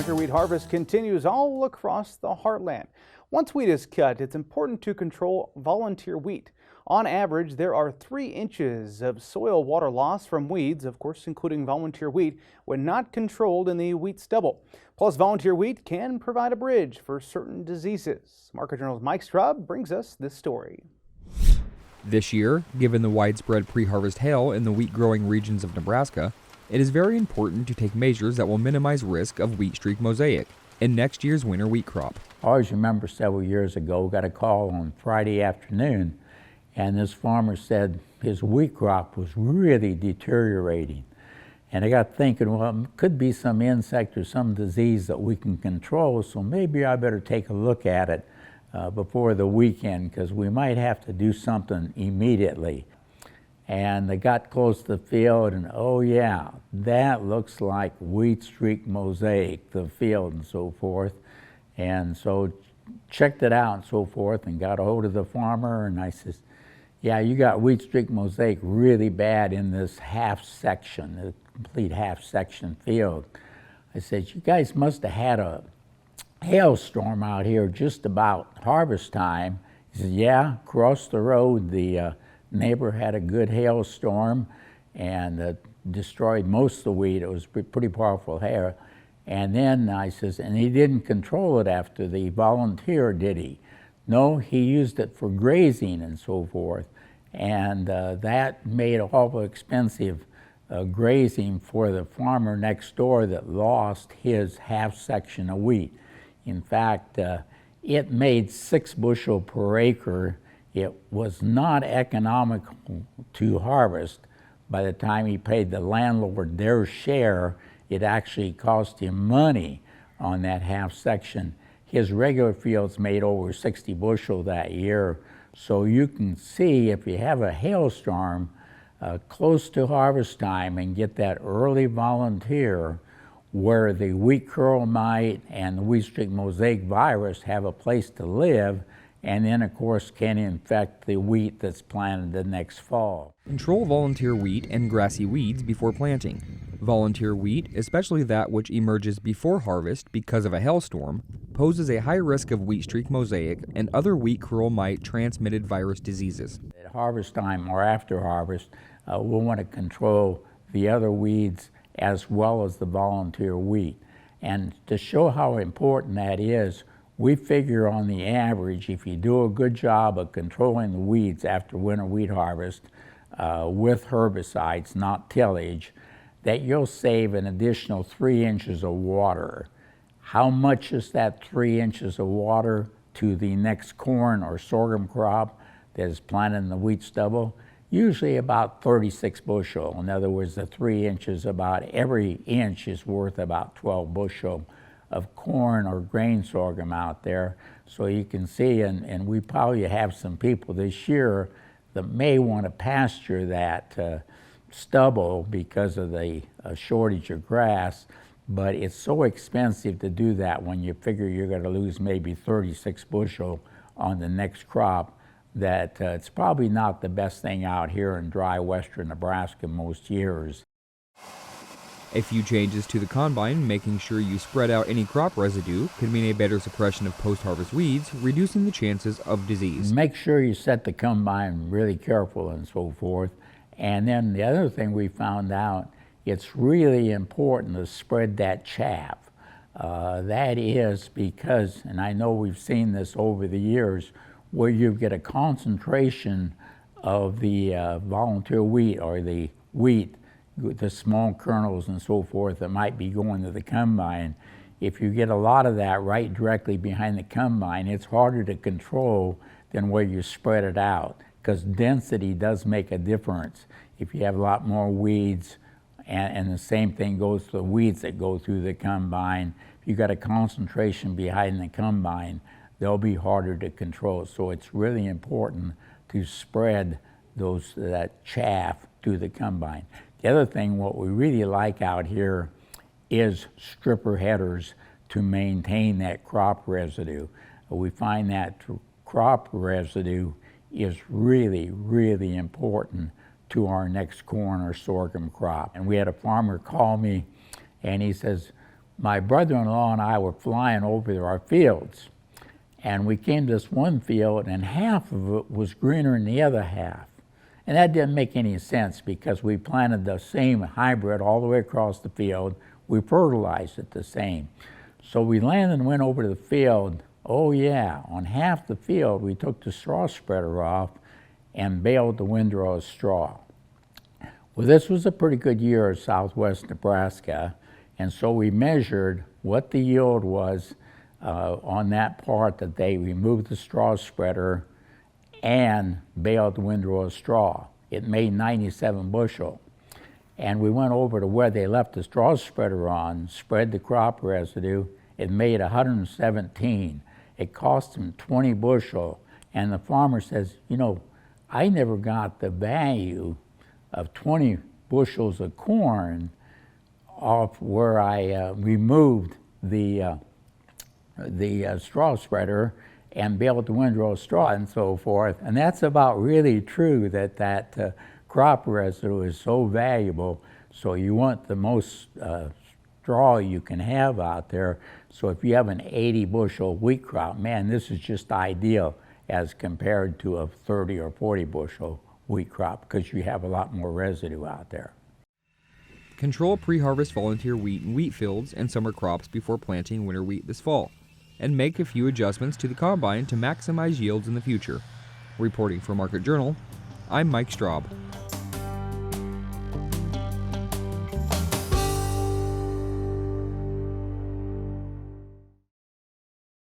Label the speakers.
Speaker 1: Winter wheat harvest continues all across the heartland. Once wheat is cut, it's important to control volunteer wheat. On average, there are 3 inches of soil water loss from weeds, of course, including volunteer wheat, when not controlled in the wheat stubble. Plus, volunteer wheat can provide a bridge for certain diseases. Market Journal's Mike Straub brings us this story.
Speaker 2: This year, given the widespread pre-harvest hail in the wheat-growing regions of Nebraska, it is very important to take measures that will minimize risk of wheat streak mosaic in next year's winter wheat crop.
Speaker 3: I always remember several years ago, got a call on Friday afternoon, and this farmer said his wheat crop was really deteriorating. And I got thinking, well, it could be some insect or some disease that we can control, so maybe I better take a look at it before the weekend, because we might have to do something immediately. And I got close to the field, and oh yeah, that looks like wheat streak mosaic, the field and so forth. And so checked it out and so forth, and got a hold of the farmer, and I says, yeah, you got wheat streak mosaic really bad in this half section, the complete half section field. I said, you guys must have had a hailstorm out here just about harvest time. He said, yeah, across the road, the neighbor had a good hailstorm and destroyed most of the wheat. It was pretty powerful hail. And then I says, and he didn't control it after the volunteer, did he? No, he used it for grazing and so forth. And that made awful expensive grazing for the farmer next door that lost his half section of wheat. In fact, it made 6 bushel per acre. It was not economical to harvest. By the time he paid the landlord their share, it actually cost him money on that half section. His regular fields made over 60 bushel that year. So you can see if you have a hailstorm close to harvest time and get that early volunteer, where the wheat curl mite and the wheat streak mosaic virus have a place to live, and then of course can infect the wheat that's planted the next fall.
Speaker 2: Control volunteer wheat and grassy weeds before planting. Volunteer wheat, especially that which emerges before harvest because of a hailstorm, poses a high risk of wheat streak mosaic and other wheat curl mite transmitted virus diseases.
Speaker 3: At harvest time or after harvest, we'll want to control the other weeds as well as the volunteer wheat. And to show how important that is, we figure on the average, if you do a good job of controlling the weeds after winter wheat harvest with herbicides, not tillage, that you'll save an additional 3 inches of water. How much is that 3 inches of water to the next corn or sorghum crop that is planted in the wheat stubble? Usually about 36 bushel. In other words, the 3 inches, about every inch is worth about 12 bushel of corn or grain sorghum out there. So you can see, and we probably have some people this year that may want to pasture that stubble because of the shortage of grass, but it's so expensive to do that when you figure you're going to lose maybe 36 bushel on the next crop, that it's probably not the best thing out here in dry western Nebraska most years.
Speaker 2: A few changes to the combine, making sure you spread out any crop residue, could mean a better suppression of post-harvest weeds, reducing the chances of disease.
Speaker 3: Make sure you set the combine really careful and so forth. And then the other thing we found out, it's really important to spread that chaff. That is because, and I know we've seen this over the years, where you get a concentration of the volunteer wheat or the wheat, the small kernels and so forth that might be going to the combine. If you get a lot of that right directly behind the combine, it's harder to control than where you spread it out, because density does make a difference. If you have a lot more weeds, and the same thing goes to the weeds that go through the combine, if you got a concentration behind the combine, they'll be harder to control. So it's really important to spread that chaff to the combine. The other thing, what we really like out here is stripper headers to maintain that crop residue. We find that crop residue is really, really important to our next corn or sorghum crop. And we had a farmer call me and he says, my brother-in-law and I were flying over our fields, and we came to this one field, and half of it was greener than the other half. And that didn't make any sense because we planted the same hybrid all the way across the field. We fertilized it the same. So we landed and went over to the field. Oh yeah, on half the field we took the straw spreader off and baled the windrow straw. Well, this was a pretty good year in southwest Nebraska, and so we measured what the yield was on that part that they removed the straw spreader and baled the windrow straw. It made 97 bushel. And we went over to where they left the straw spreader on, spread the crop residue. It made 117. It cost them 20 bushel. And the farmer says, you know, I never got the value of 20 bushels of corn off where I removed the straw spreader and baled the windrow straw and so forth. And that's about really true that crop residue is so valuable. So you want the most straw you can have out there. So if you have an 80 bushel wheat crop, man, this is just ideal as compared to a 30 or 40 bushel wheat crop because you have a lot more residue out there.
Speaker 2: Control pre-harvest volunteer wheat in wheat fields and summer crops before planting winter wheat this fall, and make a few adjustments to the combine to maximize yields in the future. Reporting for Market Journal, I'm Mike Straub.